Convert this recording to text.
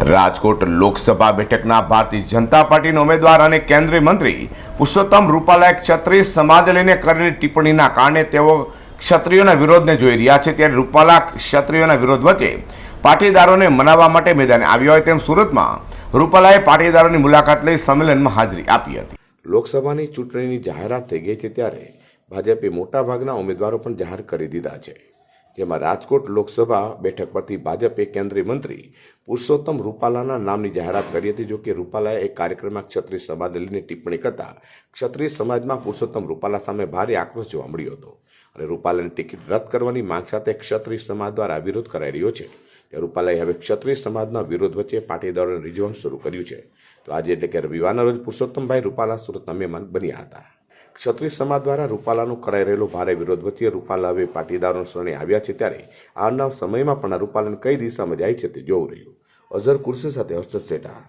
રાજકોટ લોકસભા બેઠકના ભારતીય જનતા પાર્ટીના ઉમેદવાર અને કેન્દ્રીય મંત્રી પુરુષોત્તમ રૂપાલાએ ક્ષત્રિય સમાજ લઈને કરેલી ટિપ્પણીના કારણે તેઓ ક્ષત્રિયોના વિરોધને જોઈ રહ્યા છે। ત્યારે રૂપાલા ક્ષત્રિયોના વિરોધ વચ્ચે પાટીદારોને મનાવવા માટે મેદાને આવ્યા હોય તેમ સુરતમાં રૂપાલાએ પાટીદારોની મુલાકાત લઈ સંમેલનમાં હાજરી આપી હતી। લોકસભાની ચૂંટણીની જાહેરાત થઈ ગઈ છે ત્યારે ભાજપે મોટાભાગના ઉમેદવારો પણ જાહેર કરી દીધા છે, જેમાં રાજકોટ લોકસભા બેઠક પરથી ભાજપે કેન્દ્રીય મંત્રી પુરુષોત્તમ રૂપાલાના નામની જાહેરાત કરી હતી। જો કે રૂપાલાએ એક કાર્યક્રમમાં ક્ષત્રિય સમાજને લઈને ટિપ્પણી કરતા ક્ષત્રિય સમાજમાં પુરુષોત્તમ રૂપાલા સામે ભારે આક્રોશ જોવા મળ્યો હતો અને રૂપાલાની ટિકિટ રદ કરવાની માંગ સાથે ક્ષત્રિય સમાજ દ્વારા વિરોધ કરાઈ રહ્યો છે। ત્યારે રૂપાલાએ હવે ક્ષત્રિય સમાજના વિરોધ વચ્ચે પાટીદારોને રીઝવવાનું શરૂ કર્યું છે। તો આજે એટલે કે રવિવારના રોજ પુરુષોત્તમભાઈ રૂપાલા સુરતના મહેમાન બન્યા હતા। ક્ષત્રિય સમાજ દ્વારા રૂપાલાનો કરાઈ રહેલો ભારે વિરોધ વચ્ચે રૂપાલા હવે પાટીદારોના શરણે આવ્યા છે। ત્યારે આવનાર સમયમાં પણ રૂપાલાને કઈ દિશામાં જાય છે તે જોવું રહ્યું। અઝર કુર્સી સાથે હર્ષદ સેઠા।